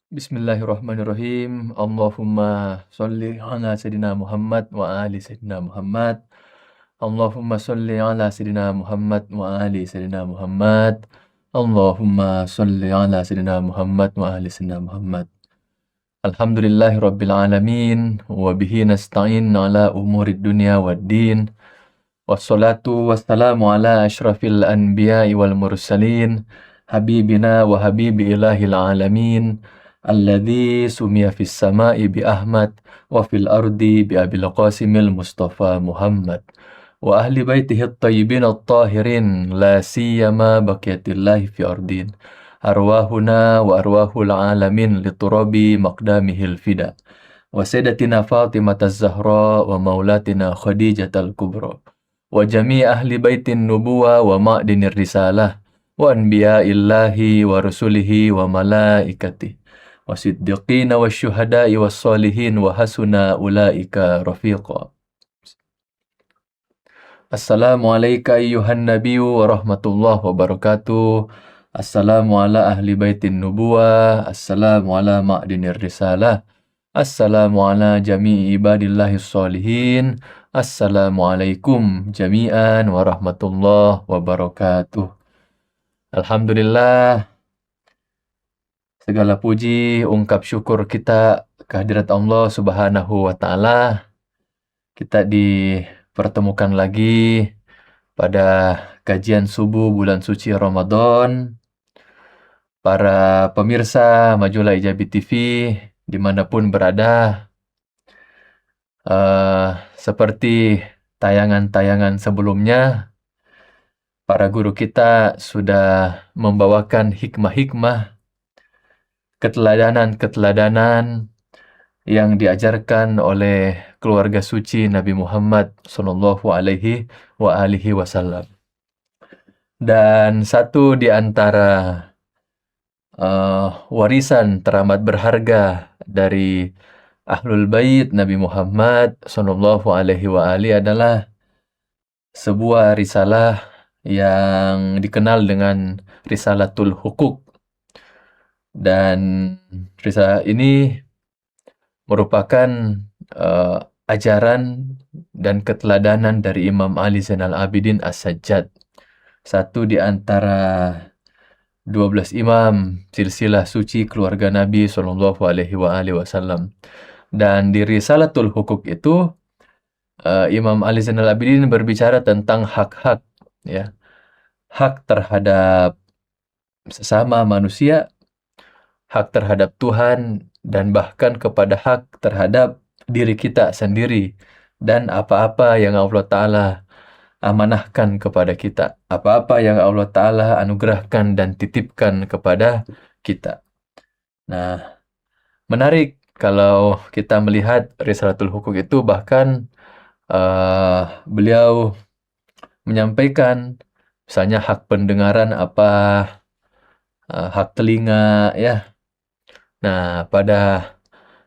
Bismillahirrahmanirrahim. Allahumma sholli ala sayyidina Muhammad wa ali sayyidina Muhammad. Allahumma sholli ala sayyidina Muhammad wa ali sayyidina Muhammad. Allahumma sholli ala sayyidina Muhammad wa ali sayyidina Muhammad. Alhamdulillahi rabbil alamin wa bihi nasta'in ala umurid dunya waddin. Wassalatu wassalamu ala asyrafil anbiya'i wal mursalin habibina wa habibi ilahil alamin alladzi sumiya fis sama'i bi Ahmad wa fil ardi bi Abil Qasimil Mustafa Muhammad wa ahli baitihi at-tayyibin at-tahirin la siyama baqiyatillahi fi ardin arwahuna wa arwahul alamin liturabi maqdamihil fida wa sayyidatina Fatimah az-Zahra wa maulatina Khadijatal Kubra wa jami' ahli baitin nubuwah wa ma'dinir risalah wa anbiya'illahi wa rusulihi wa malaikatihi wa siddiqina wa syuhada'i wa sholihin wa hasuna ulaika rafiqa. Assalamu alayka ayyuhan nabiyyu wa rahmatullahi wabarakatuh. Assalamu ala ahli baitin nubuwah. Assalamu ala ma'dinir risalah. Assalamu ala jami'i ibadillahi sholihin. Assalamualaikum jami'an warahmatullahi wabarakatuh. Alhamdulillah, segala puji, ungkap syukur kita kehadirat Allah Subhanahu wa Ta'ala. Kita dipertemukan lagi pada kajian subuh bulan suci Ramadan. Para pemirsa Majulah Ijabi TV dimanapun berada, seperti tayangan-tayangan sebelumnya, para guru kita sudah membawakan hikmah-hikmah, keteladanan-keteladanan yang diajarkan oleh keluarga suci Nabi Muhammad sallallahu alaihi wasallam. Dan satu di antara warisan teramat berharga dari Ahlul Bait Nabi Muhammad sallallahu alaihi adalah sebuah risalah yang dikenal dengan Risalatul Hukuk. Dan risalah ini merupakan ajaran dan keteladanan dari Imam Ali Zainal Abidin As-Sajjad, satu di antara 12 imam silsilah suci keluarga Nabi sallallahu alaihi wasallam. Dan di Risalatul Hukuk itu Imam Ali Zainal Abidin berbicara tentang hak-hak, ya. Hak terhadap sesama manusia, hak terhadap Tuhan, dan bahkan kepada hak terhadap diri kita sendiri dan apa-apa yang Allah Ta'ala amanahkan kepada kita, apa-apa yang Allah Ta'ala anugerahkan dan titipkan kepada kita. Nah, menarik kalau kita melihat Risalatul Hukuk itu, bahkan beliau menyampaikan misalnya hak pendengaran apa, hak telinga, ya. Nah, pada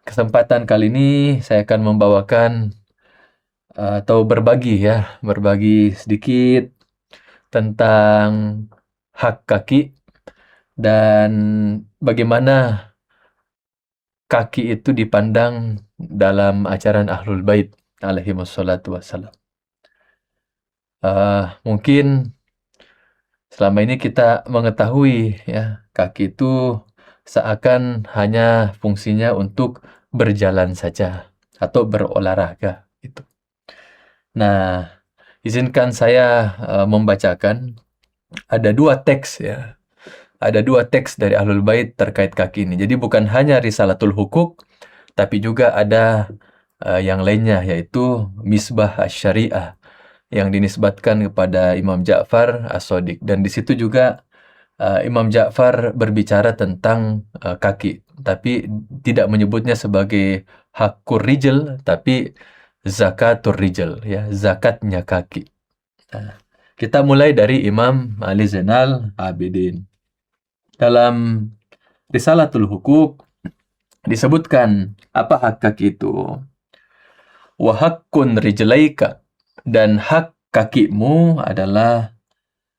kesempatan kali ini saya akan membawakan atau berbagi sedikit tentang hak kaki dan bagaimana kaki itu dipandang dalam ajaran Ahlul Bait alaihi wassalatu wassalam. Mungkin selama ini kita mengetahui, ya, kaki itu seakan hanya fungsinya untuk berjalan saja atau berolahraga itu. Nah, izinkan saya membacakan ada dua teks, ya. Ada dua teks dari Ahlul Bait terkait kaki ini. Jadi bukan hanya Risalatul Hukuk, tapi juga ada yang lainnya, yaitu Misbah Asy-Syariah yang dinisbatkan kepada Imam Ja'far As-Shadiq. Dan di situ juga Imam Ja'far berbicara tentang kaki, tapi tidak menyebutnya sebagai hakur rijal, tapi zakatur rijal, ya, zakatnya kaki. Nah, kita mulai dari Imam Ali Zainal Abidin. Dalam Risalatul Hukuk disebutkan apa hak kaki itu. Wa haqqun rijlaika, dan hak kakimu adalah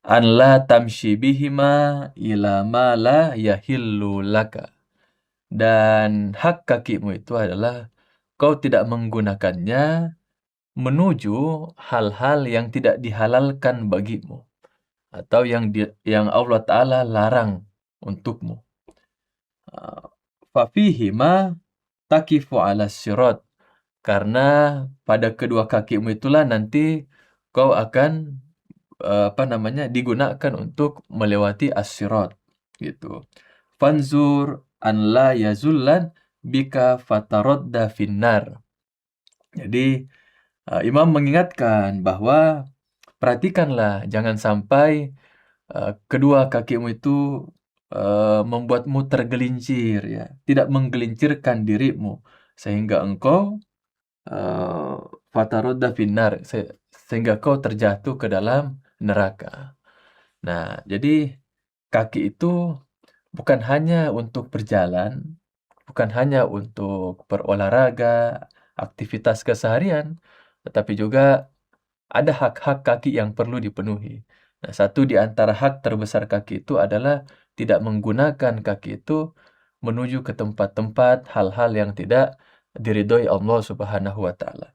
an la tamshi bihima ila ma la yahillu laka, Dan hak kakimu itu adalah kau tidak menggunakannya menuju hal-hal yang tidak dihalalkan bagimu atau yang Allah Ta'ala larang untukmu. Fafihima takifu ala sirat. Karena pada kedua kakimu itulah nanti kau akan digunakan untuk melewati as-sirat gitu. Fanzur an la yazullan bika fataradda finnar. Jadi Imam mengingatkan bahwa perhatikanlah jangan sampai kedua kakimu itu membuatmu tergelincir ya, tidak menggelincirkan dirimu sehingga engkau fataradda finnar sehingga kau terjatuh ke dalam neraka. Nah, jadi kaki itu bukan hanya untuk berjalan, bukan hanya untuk berolahraga, aktivitas keseharian, tetapi juga ada hak-hak kaki yang perlu dipenuhi. Nah, satu di antara hak terbesar kaki itu adalah tidak menggunakan kaki itu menuju ke tempat-tempat hal-hal yang tidak diridhoi Allah Subhanahu wa taala.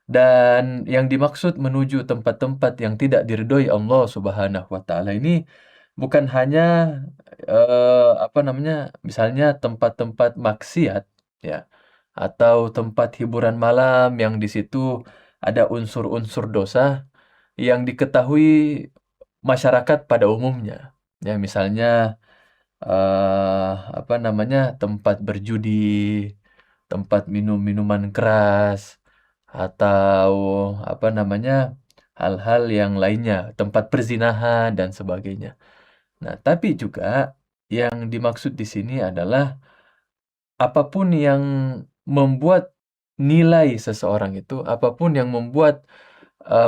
Dan yang dimaksud menuju tempat-tempat yang tidak diridhoi Allah Subhanahu wa taala ini bukan hanya misalnya tempat-tempat maksiat ya atau tempat hiburan malam yang di situ ada unsur-unsur dosa yang diketahui masyarakat pada umumnya. Ya, misalnya tempat berjudi, tempat minum minuman keras, atau hal-hal yang lainnya, tempat perzinahan dan sebagainya. Nah, tapi juga yang dimaksud di sini adalah apapun yang membuat nilai seseorang itu, apapun yang membuat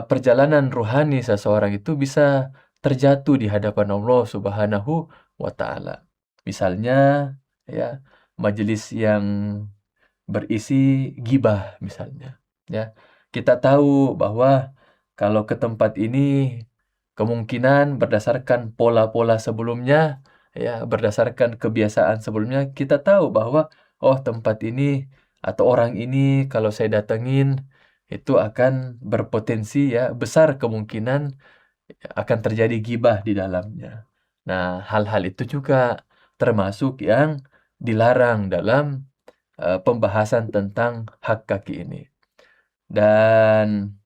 perjalanan rohani seseorang itu bisa terjatuh di hadapan Allah Subhanahu wa taala. Misalnya ya, majelis yang berisi gibah misalnya, ya. Kita tahu bahwa kalau ke tempat ini kemungkinan berdasarkan pola-pola sebelumnya, ya, berdasarkan kebiasaan sebelumnya, kita tahu bahwa, oh tempat ini atau orang ini kalau saya datengin, itu akan berpotensi ya, besar kemungkinan akan terjadi gibah di dalamnya. Nah, hal-hal itu juga termasuk yang dilarang dalam pembahasan tentang hak kaki ini. Dan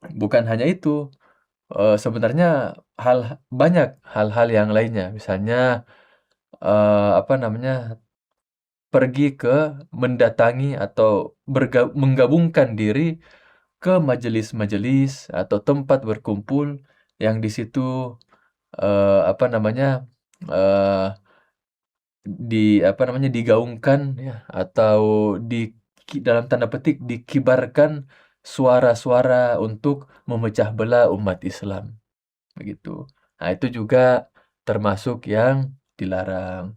bukan hanya itu, sebenarnya banyak hal-hal yang lainnya. Misalnya pergi ke mendatangi atau menggabungkan diri ke majelis-majelis atau tempat berkumpul yang di situ eee, apa namanya, eee, digaungkan ya atau dalam tanda petik dikibarkan suara-suara untuk memecah belah umat Islam, begitu. Nah, itu juga termasuk yang dilarang.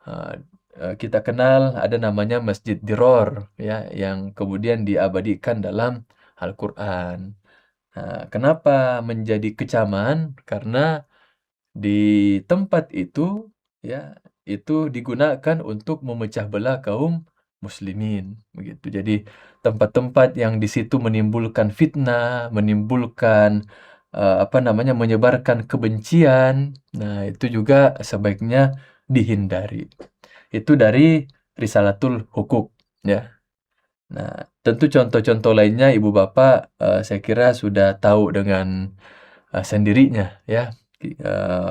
Eee kita kenal ada namanya Masjid Diror ya, yang kemudian diabadikan dalam Al-Qur'an. Nah, kenapa menjadi kecaman? Karena di tempat itu, ya, itu digunakan untuk memecah belah kaum muslimin, begitu. Jadi tempat-tempat yang di situ menimbulkan fitnah, menimbulkan, menyebarkan kebencian, nah itu juga sebaiknya dihindari. Itu dari Risalatul Hukuk, ya. Nah, tentu contoh-contoh lainnya ibu bapak, saya kira sudah tahu dengan, sendirinya ya,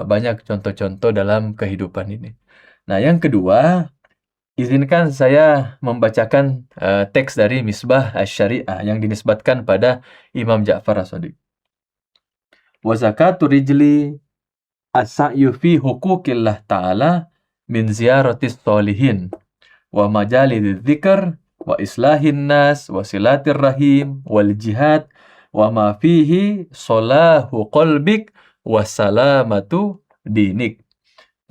banyak contoh-contoh dalam kehidupan ini. Nah, yang kedua, izinkan saya membacakan, teks dari Misbah Asy-Syariah yang dinisbatkan pada Imam Ja'far As-Shadiq. Wa zakatu rijli as-sa'yu fi huquqillah ta'ala min ziyaratis sholihin wa majalidz dzikr wa islahin nas wa silatir rahim wal jihad wa ma fihi solahu qalbik wa salamatu dinik.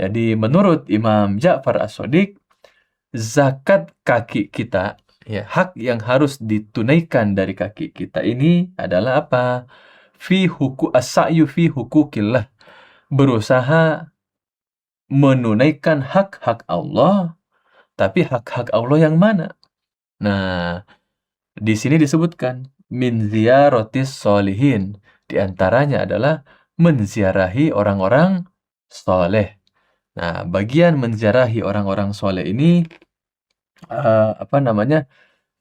Jadi menurut Imam Ja'far As-Shadiq, zakat kaki kita, ya, hak yang harus ditunaikan dari kaki kita ini adalah apa? As-sa'yu fi hukukillah. Berusaha menunaikan hak-hak Allah Tapi hak-hak Allah yang mana? Nah, di sini disebutkan min ziyaratis sholihin. Di antaranya adalah menziarahi orang-orang soleh. Nah, bagian menziarahi orang-orang soleh ini, apa namanya,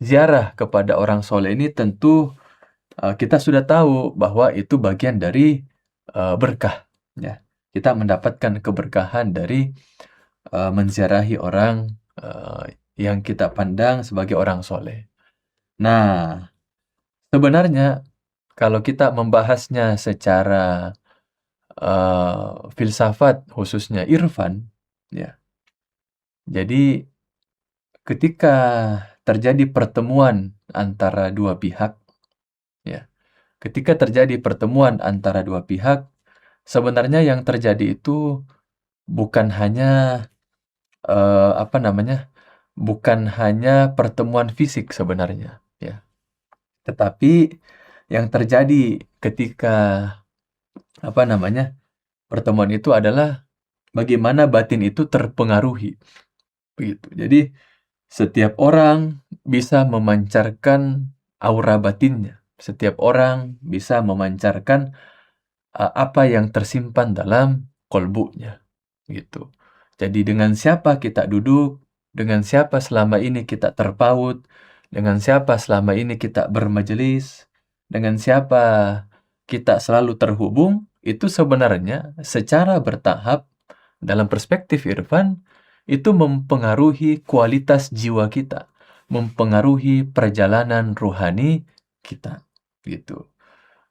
ziarah kepada orang soleh ini tentu kita sudah tahu bahwa itu bagian dari berkah. Ya. Kita mendapatkan keberkahan dari menziarahi orang yang kita pandang sebagai orang soleh. Nah, sebenarnya kalau kita membahasnya secara filsafat, khususnya irfan, ya. Jadi ketika terjadi pertemuan antara dua pihak, ya. Ketika terjadi pertemuan antara dua pihak, sebenarnya yang terjadi itu bukan hanya apa namanya, bukan hanya pertemuan fisik sebenarnya, ya. Tetapi yang terjadi ketika apa namanya, pertemuan itu adalah bagaimana batin itu terpengaruhi, begitu. Jadi setiap orang bisa memancarkan aura batinnya. Setiap orang bisa memancarkan apa yang tersimpan dalam kolbunya, gitu. Jadi dengan siapa kita duduk, dengan siapa selama ini kita terpaut, dengan siapa selama ini kita bermajelis, dengan siapa kita selalu terhubung, itu sebenarnya secara bertahap dalam perspektif irfan itu mempengaruhi kualitas jiwa kita, mempengaruhi perjalanan ruhani kita, gitu.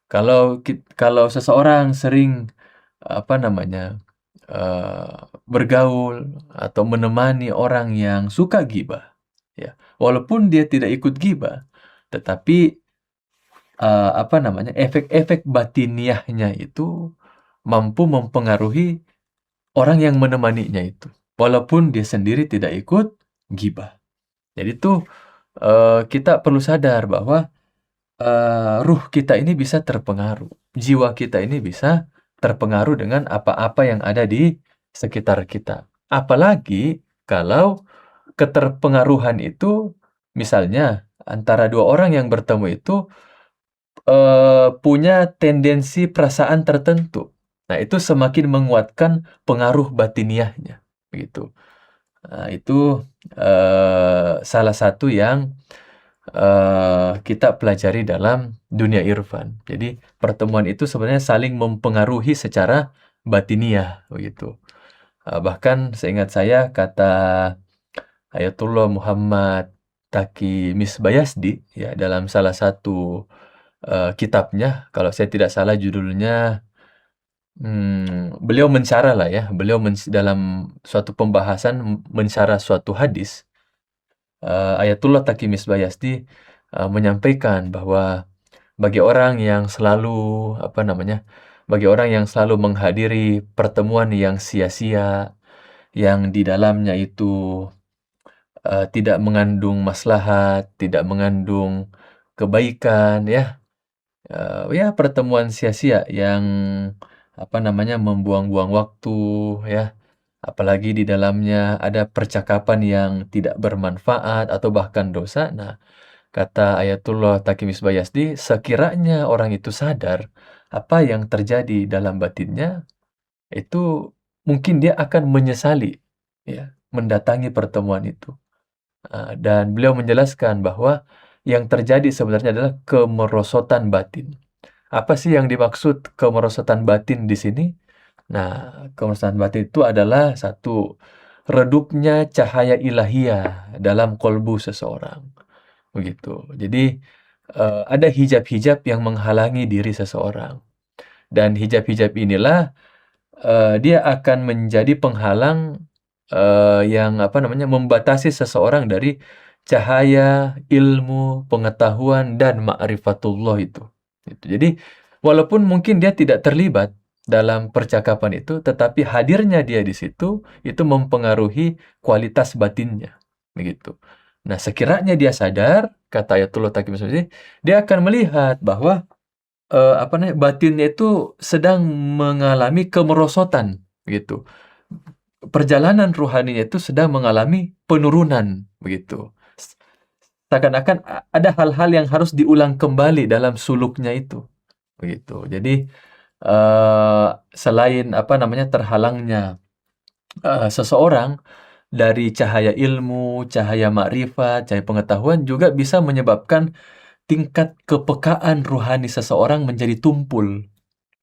Kalau seseorang sering apa namanya bergaul atau menemani orang yang suka gibah, ya, walaupun dia tidak ikut gibah, tetapi apa namanya efek-efek batiniahnya itu mampu mempengaruhi orang yang menemaninya itu, walaupun dia sendiri tidak ikut gibah. Jadi tuh kita perlu sadar bahwa ruh kita ini bisa terpengaruh, jiwa kita ini bisa terpengaruh dengan apa-apa yang ada di sekitar kita. Apalagi kalau keterpengaruhan itu, misalnya antara dua orang yang bertemu itu punya tendensi perasaan tertentu. Nah, itu semakin menguatkan pengaruh batiniahnya, begitu. Nah, itu salah satu yang kita pelajari dalam dunia irfan. Jadi pertemuan itu sebenarnya saling mempengaruhi secara batiniah, begitu. Bahkan seingat saya kata Ayatullah Muhammad Taqi Misbayasdi, ya, dalam salah satu kitabnya, kalau saya tidak salah judulnya, beliau mensyarah lah ya, beliau dalam suatu pembahasan mensyarah suatu hadis. Ayatullah Taqi Misbayasdi menyampaikan bahwa bagi orang yang selalu apa namanya, bagi orang yang selalu menghadiri pertemuan yang sia-sia, yang di dalamnya itu tidak mengandung maslahat, tidak mengandung kebaikan, ya, ya pertemuan sia-sia yang apa namanya membuang-buang waktu, ya. Apalagi di dalamnya ada percakapan yang tidak bermanfaat atau bahkan dosa. Nah, kata Ayatullah Taqi Misbayasdi, sekiranya orang itu sadar apa yang terjadi dalam batinnya, itu mungkin dia akan menyesali, ya, mendatangi pertemuan itu. Dan beliau menjelaskan bahwa yang terjadi sebenarnya adalah kemerosotan batin. Apa sih yang dimaksud kemerosotan batin di sini? Nah, kemerosotan batin itu adalah satu, redupnya cahaya ilahiyah dalam kolbu seseorang. Begitu. Jadi, ada hijab-hijab yang menghalangi diri seseorang. Dan hijab-hijab inilah dia akan menjadi penghalang yang apa namanya membatasi seseorang dari cahaya ilmu, pengetahuan dan ma'rifatullah itu. Gitu. Jadi walaupun mungkin dia tidak terlibat dalam percakapan itu, tetapi hadirnya dia di situ itu mempengaruhi kualitas batinnya, begitu. Nah, sekiranya dia sadar, kata Ayatullah Taqi Misbayasdi, dia akan melihat bahwa apa namanya, batinnya itu sedang mengalami kemerosotan, gitu. perjalanan rohaninya itu sedang mengalami penurunan, begitu. Seakan-akan ada hal-hal yang harus diulang kembali dalam suluknya itu, begitu. Jadi, selain terhalangnya seseorang dari cahaya ilmu, cahaya makrifat, cahaya pengetahuan juga bisa menyebabkan tingkat kepekaan rohani seseorang menjadi tumpul,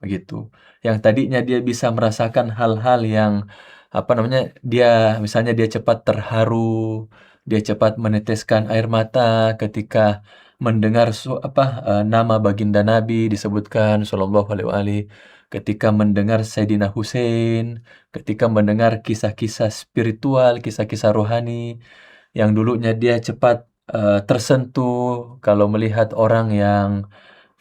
begitu. Yang tadinya dia bisa merasakan hal-hal yang misalnya dia cepat terharu, dia cepat meneteskan air mata ketika mendengar nama baginda Nabi disebutkan sallallahu alaihi wasallam, ketika mendengar Sayyidina Husain, ketika mendengar kisah-kisah spiritual, kisah-kisah rohani, yang dulunya dia cepat tersentuh kalau melihat orang yang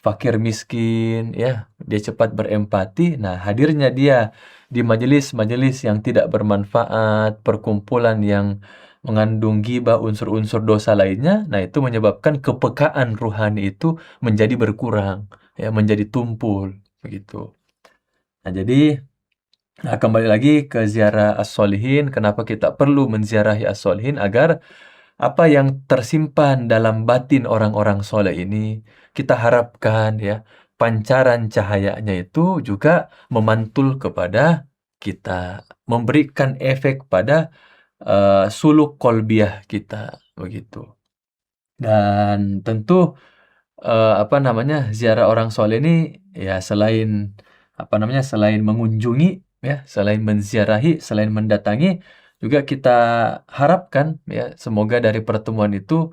fakir miskin, ya, dia cepat berempati. Nah, hadirnya dia di majelis-majelis yang tidak bermanfaat, perkumpulan yang mengandung ghibah, unsur-unsur dosa lainnya, nah itu menyebabkan kepekaan ruhani itu menjadi berkurang, ya, menjadi tumpul, begitu. Nah, jadi kembali lagi ke ziarah as-solihin, kenapa kita perlu menziarahi as-solihin agar apa yang tersimpan dalam batin orang-orang soleh ini, kita harapkan ya, pancaran cahayanya itu juga memantul kepada kita, memberikan efek pada suluk kolbiah kita, begitu. Dan tentu ziarah orang soleh ini ya selain mengunjungi ya, selain menziarahi, selain mendatangi, juga kita harapkan ya semoga dari pertemuan itu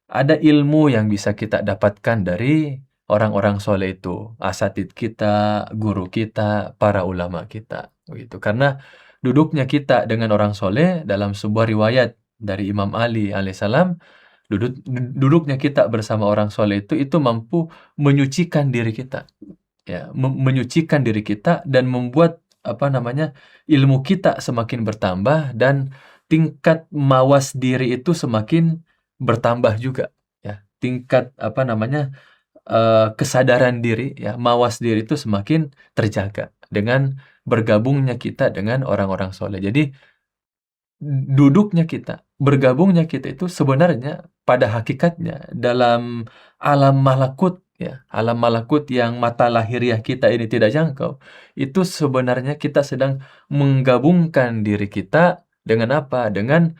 ada ilmu yang bisa kita dapatkan dari orang-orang soleh itu, asatidz kita, guru kita, para ulama kita, begitu. Karena duduknya kita dengan orang soleh dalam sebuah riwayat dari Imam Ali alaihissalam, duduknya kita bersama orang soleh itu mampu menyucikan diri kita, ya, menyucikan diri kita dan membuat ilmu kita semakin bertambah dan tingkat mawas diri itu semakin bertambah juga, ya. Tingkat kesadaran diri, ya, mawas diri itu semakin terjaga dengan bergabungnya kita dengan orang-orang soleh. Jadi duduknya kita, bergabungnya kita itu sebenarnya pada hakikatnya dalam alam malakut, ya, alam malakut yang mata lahiriah kita ini tidak jangkau. Itu sebenarnya kita sedang menggabungkan diri kita dengan apa? Dengan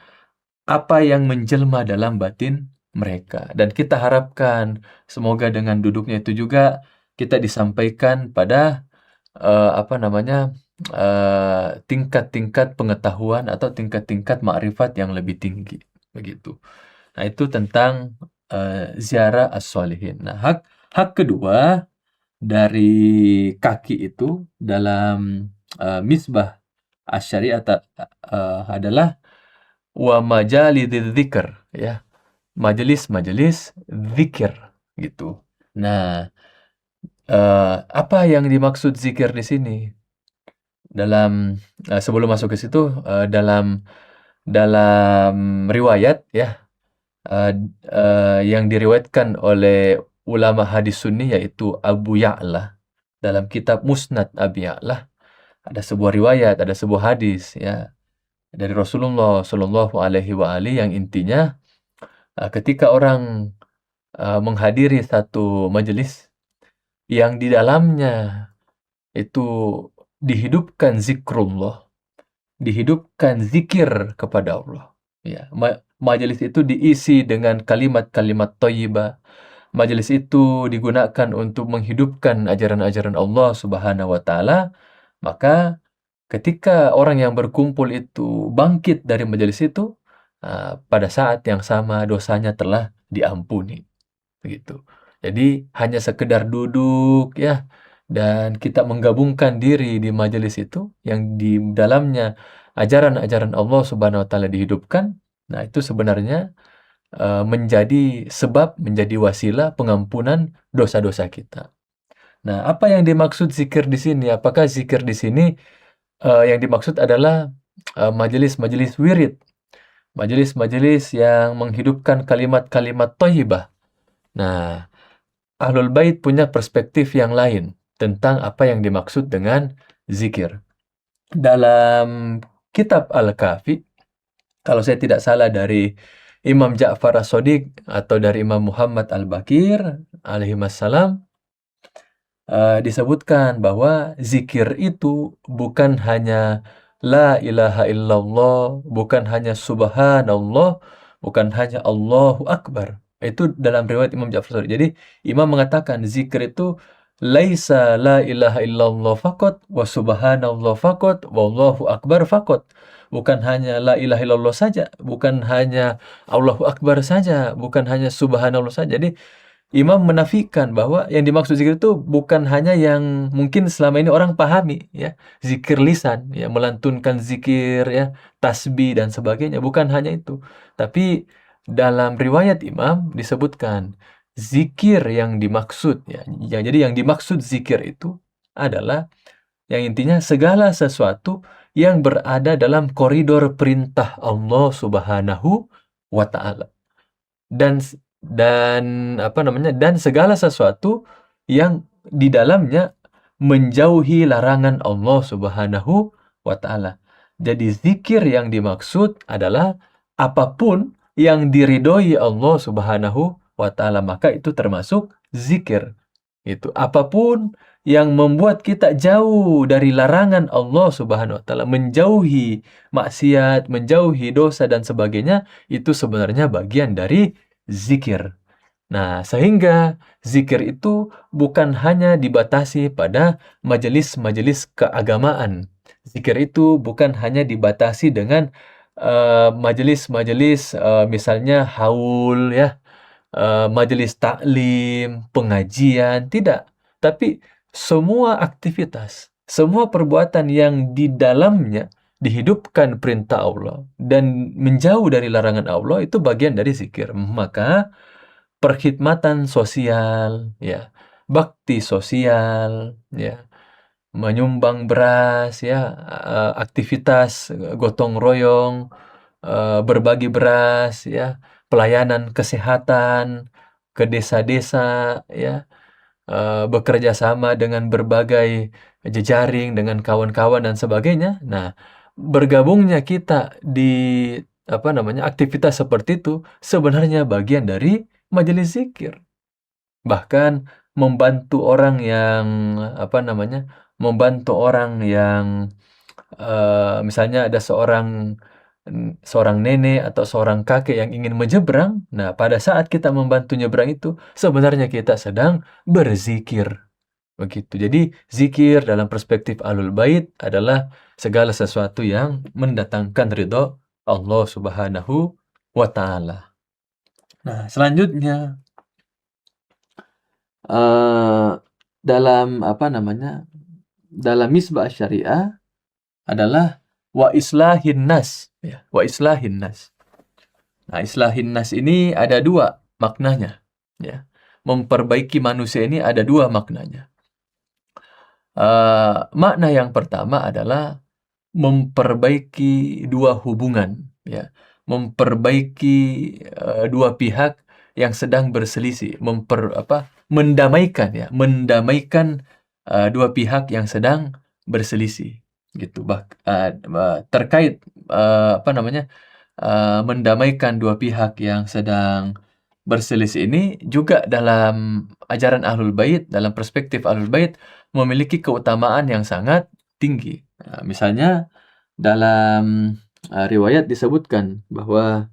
apa yang menjelma dalam batin mereka. Dan kita harapkan semoga dengan duduknya itu juga kita disampaikan pada tingkat-tingkat pengetahuan atau tingkat-tingkat makrifat yang lebih tinggi, begitu. Nah, itu tentang ziarah as-solihin. Nah, hak kedua dari kaki itu dalam misbah asy-syari'ah adalah wa majalidziz dzikr, ya. Majelis-majelis zikir, gitu. Nah, apa yang dimaksud zikir di sini? Dalam sebelum masuk ke situ, dalam riwayat ya, yang diriwayatkan oleh ulama hadis sunni yaitu Abu Ya'la dalam kitab Musnad Abi Ya'la, ada sebuah riwayat, ada sebuah hadis ya dari Rasulullah Shallallahu alaihi wasallam yang intinya ketika orang menghadiri satu majelis yang di dalamnya itu dihidupkan zikrullah, dihidupkan zikir kepada Allah. Ya, majelis itu diisi dengan kalimat-kalimat thayyibah. Majelis itu digunakan untuk menghidupkan ajaran-ajaran Allah Subhanahu wa taala, maka ketika orang yang berkumpul itu bangkit dari majelis itu, pada saat yang sama dosanya telah diampuni, begitu. Jadi hanya sekedar duduk ya dan kita menggabungkan diri di majelis itu yang di dalamnya ajaran-ajaran Allah Subhanahu wa taala dihidupkan. Nah, itu sebenarnya menjadi sebab, menjadi wasilah pengampunan dosa-dosa kita. Nah, apa yang dimaksud zikir di sini? Apakah zikir di sini yang dimaksud adalah majelis-majelis wirid, majelis-majelis yang menghidupkan kalimat-kalimat thayyibah. Nah, Ahlul Bait punya perspektif yang lain tentang apa yang dimaksud dengan zikir. Dalam kitab Al-Kafi, kalau saya tidak salah dari Imam Ja'far As-Shadiq atau dari Imam Muhammad Al-Baqir alaihissalam, disebutkan bahwa zikir itu bukan hanya la ilaha illallah, bukan hanya subhanallah, bukan hanya Allahu Akbar. Itu dalam riwayat Imam Ja'far Shadiq. Jadi Imam mengatakan zikir itu laisa la ilaha illallah faqat wa subhanallah faqat wallahu akbar faqat. Bukan hanya la ilaha illallah saja, bukan hanya Allahu Akbar saja, bukan hanya subhanallah saja. Jadi Imam menafikan bahwa yang dimaksud zikir itu bukan hanya yang mungkin selama ini orang pahami, ya, zikir lisan, ya, melantunkan zikir, ya, tasbih dan sebagainya, bukan hanya itu. Tapi dalam riwayat Imam disebutkan zikir yang dimaksud, ya, jadi yang dimaksud zikir itu adalah yang intinya segala sesuatu yang berada dalam koridor perintah Allah Subhanahu wa Ta'ala. Dan dan segala sesuatu yang di dalamnya menjauhi larangan Allah Subhanahu wa Ta'ala. Jadi zikir yang dimaksud adalah apapun yang diridhoi Allah Subhanahu wa Ta'ala, maka itu termasuk zikir. Itu apapun yang membuat kita jauh dari larangan Allah Subhanahu wa Ta'ala, menjauhi maksiat, menjauhi dosa dan sebagainya, itu sebenarnya bagian dari zikir. Nah, sehingga zikir itu bukan hanya dibatasi pada majelis-majelis keagamaan. Zikir itu bukan hanya dibatasi dengan majelis-majelis misalnya haul, ya, majelis taklim, pengajian, tidak. Tapi semua aktivitas, semua perbuatan yang di dalamnya dihidupkan perintah Allah dan menjauh dari larangan Allah itu bagian dari zikir. Maka perkhidmatan sosial, ya, bakti sosial, ya, menyumbang beras, ya, aktivitas gotong royong, berbagi beras, ya, pelayanan kesehatan ke desa-desa, ya, bekerja sama dengan berbagai jejaring dengan kawan-kawan dan sebagainya. Nah, bergabungnya kita di aktivitas seperti itu sebenarnya bagian dari majelis zikir. Bahkan membantu orang yang membantu orang yang misalnya ada seorang nenek atau seorang kakek yang ingin menyeberang. Nah, pada saat kita membantu nyeberang itu, sebenarnya kita sedang berzikir. Begitu. Jadi, zikir dalam perspektif Ahlul Bait adalah segala sesuatu yang mendatangkan ridho Allah Subhanahu wa Ta'ala. Nah, selanjutnya dalam dalam misbah syariah adalah wa islahin nas, ya, wa islahin nas. Nah, islahin nas ini ada dua maknanya, ya. Memperbaiki manusia ini ada dua maknanya. Makna yang pertama adalah memperbaiki dua hubungan, ya. Memperbaiki dua pihak yang sedang berselisih, mendamaikan, ya, mendamaikan dua pihak yang sedang berselisih, gitu. Terkait mendamaikan dua pihak yang sedang berselisih ini juga dalam ajaran Ahlul Bait, dalam perspektif Ahlul Bait memiliki keutamaan yang sangat tinggi. Nah, misalnya dalam riwayat disebutkan bahwa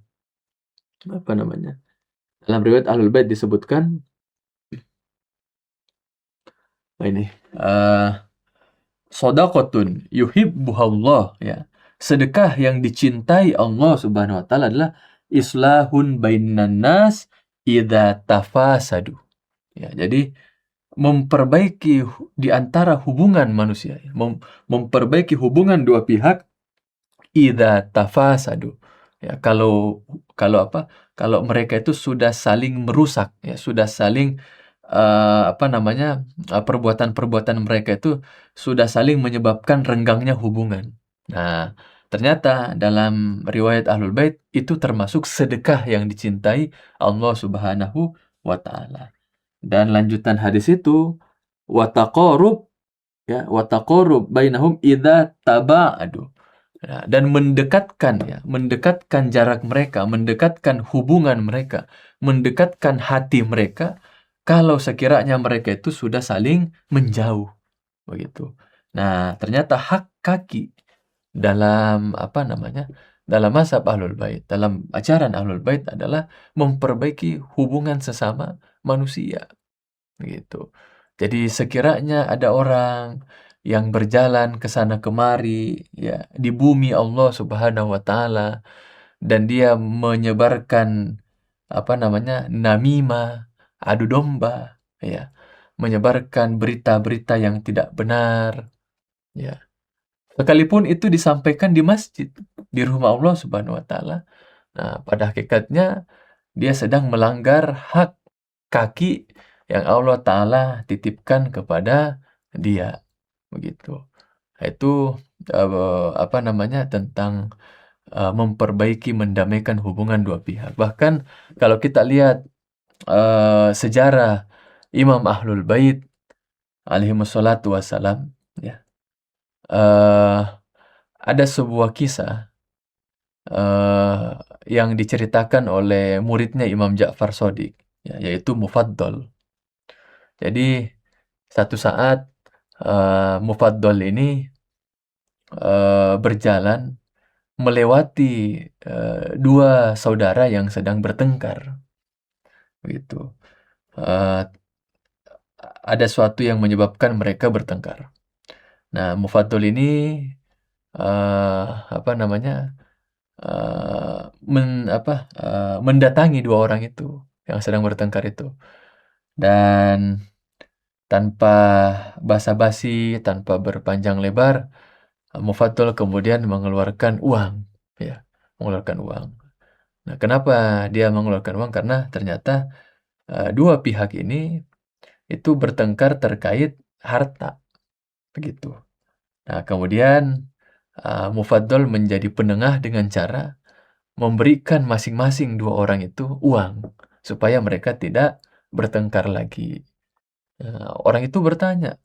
dalam riwayat Ahlul Bait disebutkan ini shadaqatun yuhibbuhallah, ya. Sedekah yang dicintai Allah Subhanahu wa Ta'ala adalah islahun bainan nas idza tafasadu. Ya, jadi memperbaiki di antara hubungan manusia, memperbaiki hubungan dua pihak idza tafasadu. Ya, kalau mereka itu sudah saling merusak, ya, sudah saling perbuatan-perbuatan mereka itu sudah saling menyebabkan renggangnya hubungan. Nah, ternyata dalam riwayat Ahlul Bait itu termasuk sedekah yang dicintai Allah Subhanahu wa Ta'ala. Dan lanjutan hadis itu wa taqarrub, ya, wa taqarrub bainahum idza taba'adu. Nah, dan mendekatkan jarak mereka, mendekatkan hubungan mereka, mendekatkan hati mereka, kalau sekiranya mereka itu sudah saling menjauh, begitu. Nah, ternyata hak kaki dalam dalam mazhab Ahlul Bait, dalam ajaran Ahlul Bait adalah memperbaiki hubungan sesama manusia, begitu. Jadi sekiranya ada orang yang berjalan ke sana kemari ya di bumi Allah Subhanahu wa taala dan dia menyebarkan namimah, adu domba ya, menyebarkan berita-berita yang tidak benar ya. Sekalipun itu disampaikan di masjid, di rumah Allah Subhanahu wa taala. Nah, pada hakikatnya dia sedang melanggar hak kaki yang Allah Ta'ala titipkan kepada dia, begitu. Nah, itu tentang memperbaiki, mendamaikan hubungan dua pihak. Bahkan kalau kita lihat sejarah Imam Ahlul Bait alaihi wassalatu wassalam, ya, eh, ada sebuah kisah eh, yang diceritakan oleh muridnya Imam Ja'far Shadiq, ya, yaitu Mufaddal. Jadi satu saat Mufaddal ini berjalan melewati dua saudara yang sedang bertengkar, begitu. Eh, ada suatu yang menyebabkan mereka bertengkar. Nah, Mufaddal ini eh, apa namanya mendatangi dua orang itu yang sedang bertengkar itu, dan tanpa basa-basi, tanpa berpanjang lebar, Mufaddal kemudian mengeluarkan uang, ya, mengeluarkan uang. Nah, kenapa dia mengeluarkan uang? Karena ternyata dua pihak ini itu bertengkar terkait harta, begitu. Nah, kemudian Mufaddal menjadi penengah dengan cara memberikan masing-masing dua orang itu uang supaya mereka tidak bertengkar lagi. Nah, orang itu bertanya,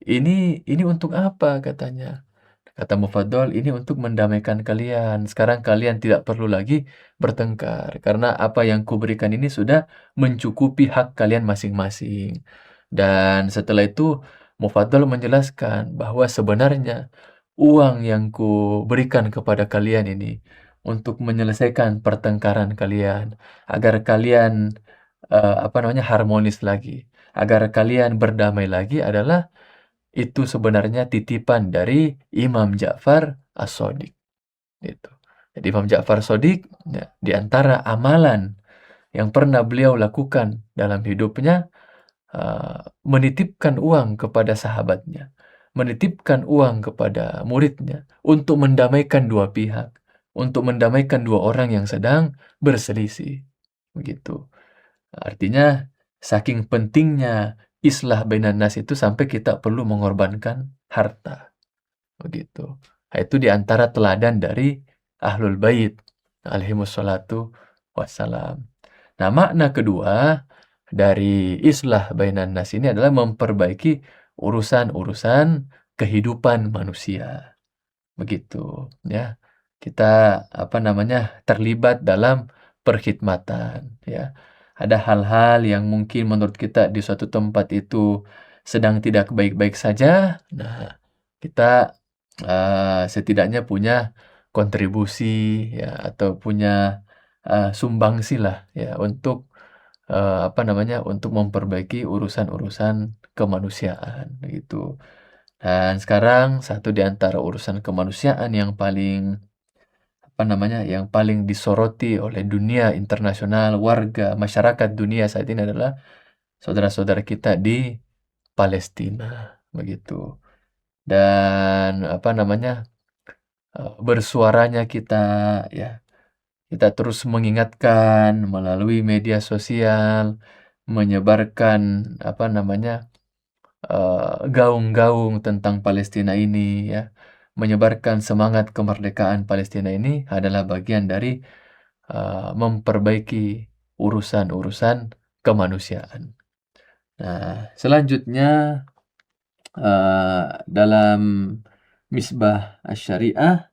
ini untuk apa?" katanya. Kata Mufaddal, "Ini untuk mendamaikan kalian. Sekarang kalian tidak perlu lagi bertengkar karena apa yang kuberikan ini sudah mencukupi hak kalian masing-masing." Dan setelah itu Mufaddal menjelaskan bahwa sebenarnya uang yang kuberikan kepada kalian ini untuk menyelesaikan pertengkaran kalian, agar kalian harmonis lagi, agar kalian berdamai lagi adalah itu sebenarnya titipan dari Imam Ja'far As-Shadiq, gitu. Jadi Imam Ja'far Shadiq, ya, di antara amalan yang pernah beliau lakukan dalam hidupnya, menitipkan uang kepada sahabatnya, menitipkan uang kepada muridnya untuk mendamaikan dua pihak, untuk mendamaikan dua orang yang sedang berselisih, begitu. Artinya saking pentingnya islah bainan nas itu sampai kita perlu mengorbankan harta, begitu. Nah, itu di antara teladan dari Ahlul Bait alaihimussalatu wassalam. Nah, makna kedua dari islah bainan nas ini adalah memperbaiki urusan-urusan kehidupan manusia, begitu ya. Kita terlibat dalam perkhidmatan ya. Ada hal-hal yang mungkin menurut kita di suatu tempat itu sedang tidak baik-baik saja. Nah, kita setidaknya punya kontribusi ya atau punya sumbangsi lah ya untuk untuk memperbaiki urusan-urusan kemanusiaan gitu. Dan sekarang satu di antara urusan kemanusiaan yang paling disoroti oleh dunia internasional, warga, masyarakat dunia saat ini adalah saudara-saudara kita di Palestina, begitu. Dan bersuaranya kita ya, kita terus mengingatkan melalui media sosial, menyebarkan gaung-gaung tentang Palestina ini ya, menyebarkan semangat kemerdekaan Palestina ini adalah bagian dari memperbaiki urusan-urusan kemanusiaan. Nah, selanjutnya dalam Misbah Asy-Syariah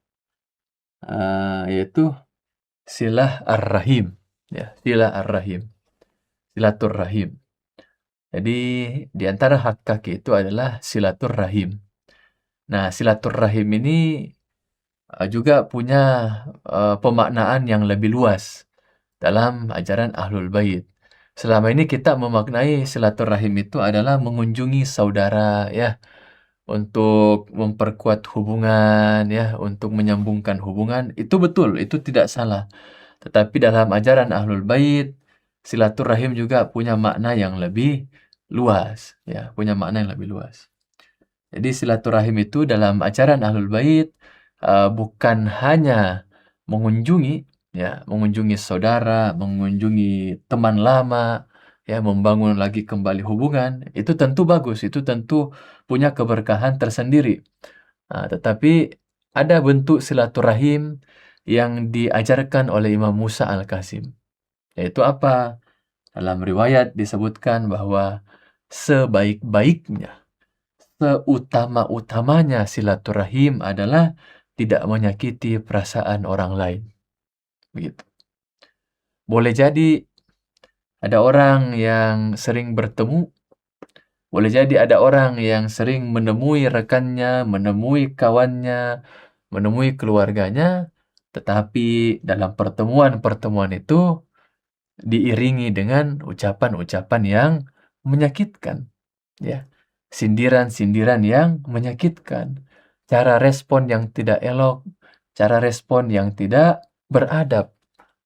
yaitu silah ar-rahim, ya, silah ar-rahim, silaturrahim. Jadi di antara hak kaki itu adalah silaturrahim. Nah, silaturrahim ini juga punya pemaknaan yang lebih luas dalam ajaran Ahlul Bait. Selama ini kita memaknai silaturrahim itu adalah mengunjungi saudara, ya, untuk memperkuat hubungan, ya, untuk menyambungkan hubungan. Itu betul, itu tidak salah. Tetapi dalam ajaran Ahlul Bait, silaturrahim juga punya makna yang lebih luas, ya, punya makna yang lebih luas. Jadi silaturahim itu dalam ajaran Ahlul Bait bukan hanya mengunjungi, ya, mengunjungi saudara, mengunjungi teman lama, ya, membangun lagi kembali hubungan, itu tentu bagus, itu tentu punya keberkahan tersendiri. Tetapi ada bentuk silaturahim yang diajarkan oleh Imam Musa Al-Kazim. Yaitu apa? Dalam riwayat disebutkan bahwa sebaik-baiknya, seutama-utamanya silaturahim adalah tidak menyakiti perasaan orang lain. Begitu. Boleh jadi ada orang yang sering bertemu, boleh jadi ada orang yang sering menemui rekannya, menemui kawannya, menemui keluarganya, tetapi dalam pertemuan-pertemuan itu diiringi dengan ucapan-ucapan yang menyakitkan, ya. Sindiran-sindiran yang menyakitkan, cara respon yang tidak elok, cara respon yang tidak beradab.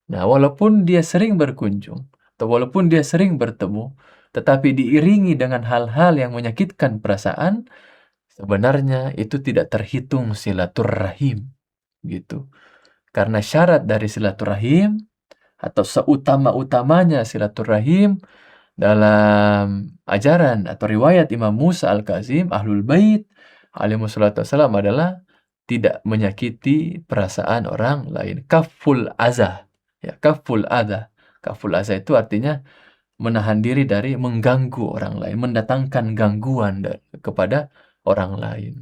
Nah, walaupun dia sering berkunjung, atau walaupun dia sering bertemu, tetapi diiringi dengan hal-hal yang menyakitkan perasaan, sebenarnya itu tidak terhitung silaturahim, gitu. Karena syarat dari silaturahim atau seutama-utamanya silaturahim dalam ajaran atau riwayat Imam Musa Al-Kazim, Ahlul Bait alaihissalatu wassalam adalah tidak menyakiti perasaan orang lain. Kaful azah. Ya, kaful adha. Kaful azah itu artinya menahan diri dari mengganggu orang lain, mendatangkan gangguan kepada orang lain.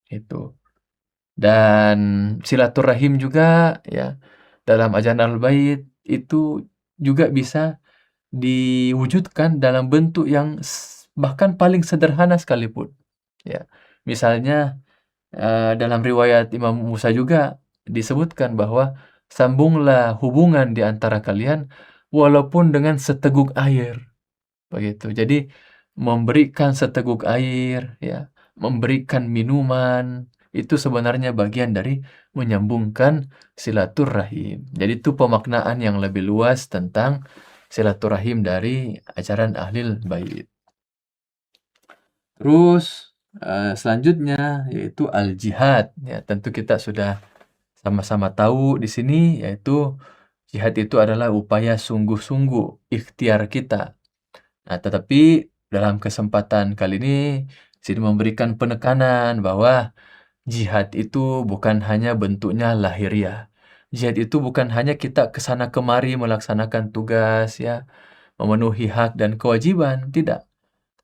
Itu. Dan silaturahim juga, ya, dalam ajaran Ahlul Bait itu juga bisa diwujudkan dalam bentuk yang bahkan paling sederhana sekalipun, ya. Misalnya, dalam riwayat Imam Musa juga disebutkan bahwa sambunglah hubungan di antara kalian walaupun dengan seteguk air, begitu. Jadi memberikan seteguk air, ya, memberikan minuman, itu sebenarnya bagian dari menyambungkan silaturahim. Jadi itu pemaknaan yang lebih luas tentang silaturahim dari ajaran Ahlul Bait. Terus selanjutnya yaitu al-jihad, ya, tentu kita sudah sama-sama tahu di sini, yaitu jihad itu adalah upaya sungguh-sungguh ikhtiar kita. Nah, tetapi dalam kesempatan kali ini sini memberikan penekanan bahwa jihad itu bukan hanya bentuknya lahiriah. Jihad itu bukan hanya kita ke sana kemari melaksanakan tugas, ya, memenuhi hak dan kewajiban, tidak.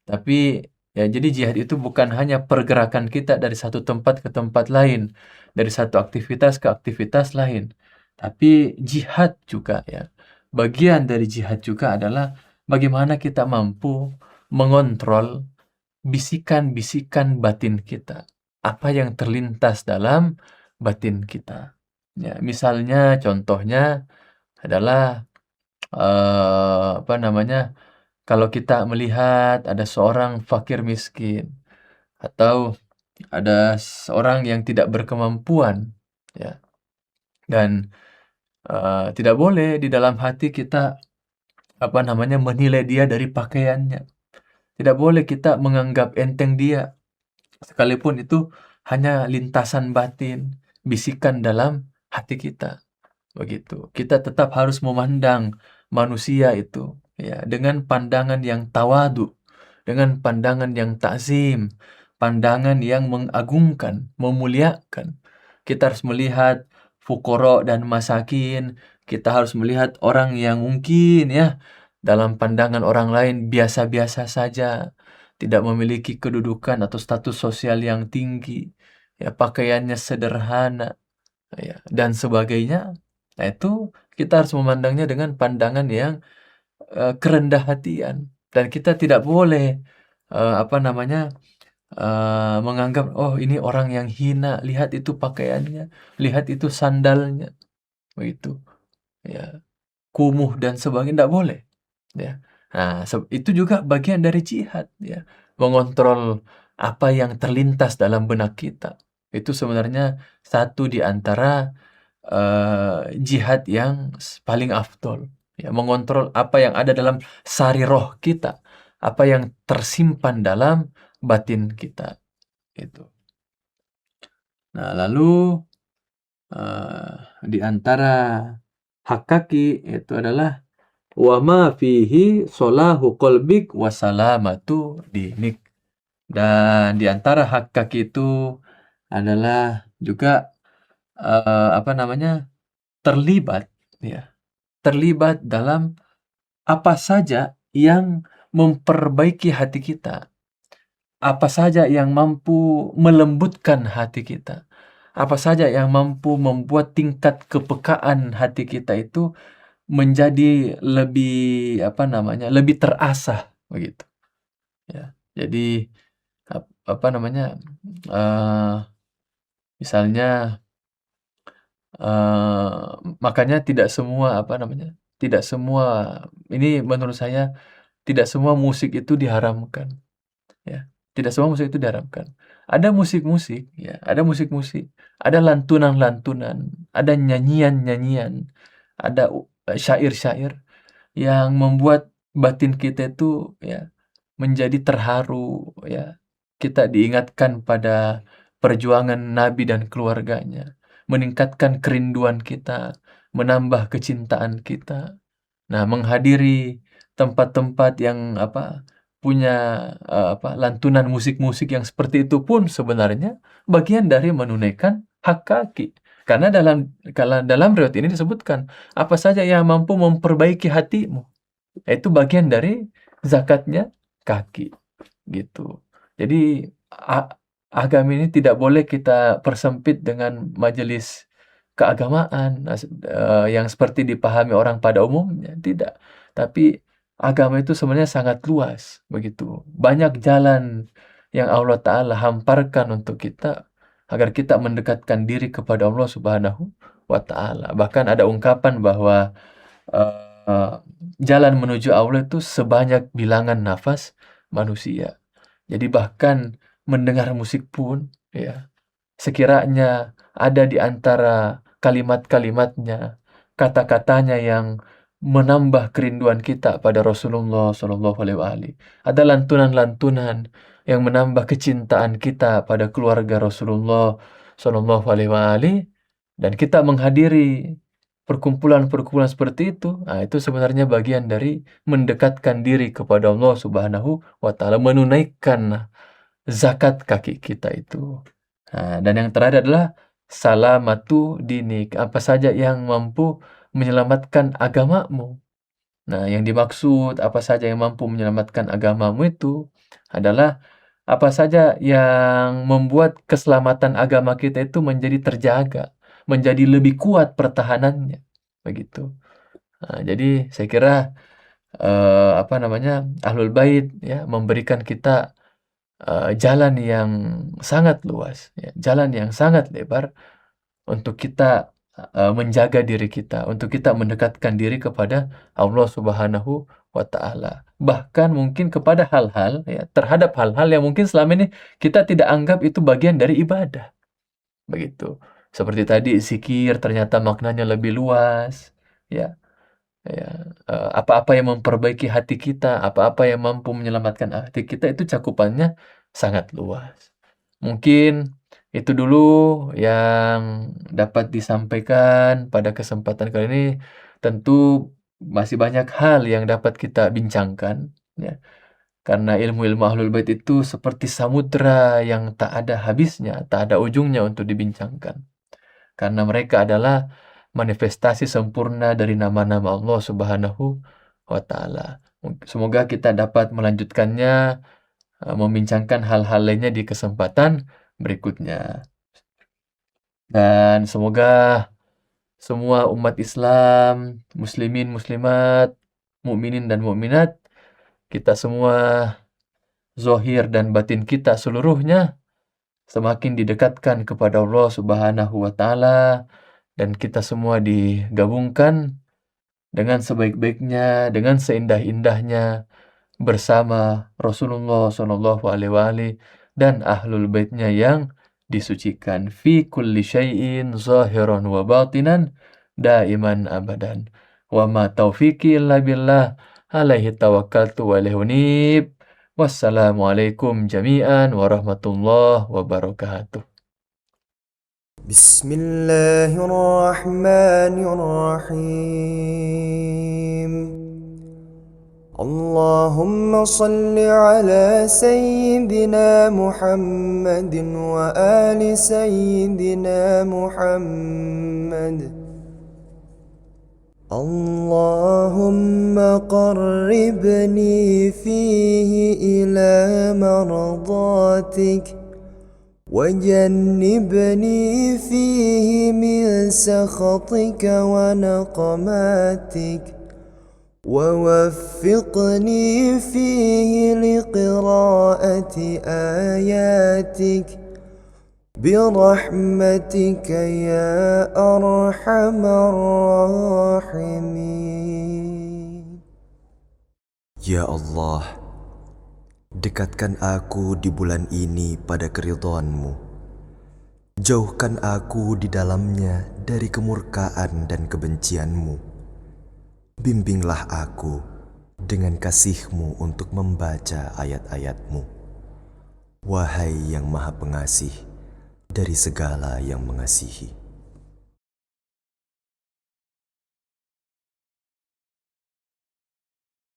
Tapi, ya, jadi jihad itu bukan hanya pergerakan kita dari satu tempat ke tempat lain, dari satu aktivitas ke aktivitas lain. Tapi jihad juga, ya. Bagian dari jihad juga adalah bagaimana kita mampu mengontrol bisikan-bisikan batin kita. Apa yang terlintas dalam batin kita. Ya, misalnya contohnya adalah apa namanya? Kalau kita melihat ada seorang fakir miskin atau ada seorang yang tidak berkemampuan, ya, dan tidak boleh di dalam hati kita apa namanya menilai dia dari pakaiannya. Tidak boleh kita menganggap enteng dia, sekalipun itu hanya lintasan batin, bisikan dalam hati kita. Begitu. Kita tetap harus memandang manusia itu, ya, dengan pandangan yang tawadu, dengan pandangan yang takzim, pandangan yang mengagungkan, memuliakan. Kita harus melihat fuqara dan masakin, kita harus melihat orang yang mungkin, ya, dalam pandangan orang lain biasa-biasa saja, tidak memiliki kedudukan atau status sosial yang tinggi, ya, pakaiannya sederhana. ya, dan sebagainya. Nah, itu kita harus memandangnya dengan pandangan yang kerendah hatian, dan kita tidak boleh apa namanya menganggap oh ini orang yang hina, lihat itu pakaiannya, lihat itu sandalnya, begitu ya, kumuh dan sebagainya, tidak boleh ya. Nah, itu juga bagian dari jihad ya, mengontrol apa yang terlintas dalam benak kita. Itu sebenarnya satu di antara jihad yang paling afdol ya, mengontrol apa yang ada dalam sari roh kita, apa yang tersimpan dalam batin kita itu. Nah, lalu eh, di antara hak kaki itu adalah wa ma fihi solahu qalbik wa salamatu dinik. Dan di antara hak kaki itu adalah juga apa namanya, terlibat ya, terlibat dalam apa saja yang memperbaiki hati kita, apa saja yang mampu melembutkan hati kita, apa saja yang mampu membuat tingkat kepekaan hati kita itu menjadi lebih apa namanya, lebih terasah begitu ya. Jadi apa namanya, eee, misalnya makanya tidak semua apa namanya, tidak semua, ini menurut saya, tidak semua musik itu diharamkan ya. Tidak semua musik itu diharamkan. Ada musik-musik ya, ada musik-musik, ada lantunan-lantunan, ada nyanyian-nyanyian, ada syair-syair yang membuat batin kita itu ya menjadi terharu ya. Kita diingatkan pada perjuangan Nabi dan keluarganya, meningkatkan kerinduan kita, menambah kecintaan kita. Nah, menghadiri tempat-tempat yang apa, punya apa, lantunan musik-musik yang seperti itu pun sebenarnya bagian dari menunaikan hak kaki. Karena kalau dalam riwayat ini disebutkan, apa saja yang mampu memperbaiki hatimu, itu bagian dari zakatnya kaki, gitu. Jadi agama ini tidak boleh kita persempit dengan majelis keagamaan yang seperti dipahami orang pada umumnya, tidak. Tapi agama itu sebenarnya sangat luas, begitu. Banyak jalan yang Allah Ta'ala hamparkan untuk kita agar kita mendekatkan diri kepada Allah Subhanahu wa Ta'ala. Bahkan ada ungkapan bahwa eee, jalan menuju Allah itu sebanyak bilangan nafas manusia. Jadi bahkan mendengar musik pun ya, sekiranya ada di antara kalimat-kalimatnya, kata-katanya yang menambah kerinduan kita pada Rasulullah Shallallahu Alaihi Wasallam. Ada lantunan-lantunan yang menambah kecintaan kita pada keluarga Rasulullah Shallallahu Alaihi Wasallam, dan kita menghadiri perkumpulan-perkumpulan seperti itu, nah itu sebenarnya bagian dari mendekatkan diri kepada Allah Subhanahu wa Ta'ala, menunaikan zakat kaki kita itu. Nah, dan yang terakhir adalah salamatu dinik, apa saja yang mampu menyelamatkan agamamu. Nah, yang dimaksud apa saja yang mampu menyelamatkan agamamu itu adalah apa saja yang membuat keselamatan agama kita itu menjadi terjaga, menjadi lebih kuat pertahanannya, begitu. Nah, jadi saya kira apa namanya, Ahlul Bait ya memberikan kita jalan yang sangat luas, ya, jalan yang sangat lebar untuk kita menjaga diri kita, untuk kita mendekatkan diri kepada Allah Subhanahu wa Ta'ala. Bahkan mungkin kepada hal-hal ya, terhadap hal-hal yang mungkin selama ini kita tidak anggap itu bagian dari ibadah, begitu. Seperti tadi zikir ternyata maknanya lebih luas, ya. Ya, apa-apa yang memperbaiki hati kita, apa-apa yang mampu menyelamatkan hati kita itu cakupannya sangat luas. Mungkin itu dulu yang dapat disampaikan pada kesempatan kali ini. Tentu masih banyak hal yang dapat kita bincangkan, ya. Karena ilmu-ilmu Ahlul Bait itu seperti samudra yang tak ada habisnya, tak ada ujungnya untuk dibincangkan. Karena mereka adalah manifestasi sempurna dari nama-nama Allah Subhanahu wa Ta'ala. Semoga kita dapat melanjutkannya, membincangkan hal-hal lainnya di kesempatan berikutnya. Dan semoga semua umat Islam, muslimin, muslimat, mukminin dan mukminat, kita semua zahir dan batin kita seluruhnya semakin didekatkan kepada Allah Subhanahu wa taala, dan kita semua digabungkan dengan sebaik-baiknya, dengan seindah-indahnya bersama Rasulullah Shallallahu alaihi wasallam dan ahlul baitnya yang disucikan. Fi kulli syai'in zahiran wa batinan daiman abadan. Wa ma taufiqi illa billah alaihi tawakkaltu wa ilaihi unib. Wassalamualaikum jami'an warahmatullahi wabarakatuh. بسم الله الرحمن الرحيم اللهم صل على سيدنا محمد وآل سيدنا محمد اللهم قربني فيه إلى مرضاتك وجنبني فيه من سخطك ونقماتك ووفقني فيه لقراءة آياتك برحمتك يا أرحم الراحمين. Ya Allah, dekatkan aku di bulan ini pada keridhaan-Mu. Jauhkan aku di dalamnya dari kemurkaan dan kebencian-Mu. Bimbinglah aku dengan kasih-Mu untuk membaca ayat-ayat-Mu. Wahai yang Maha Pengasih dari segala yang mengasihi.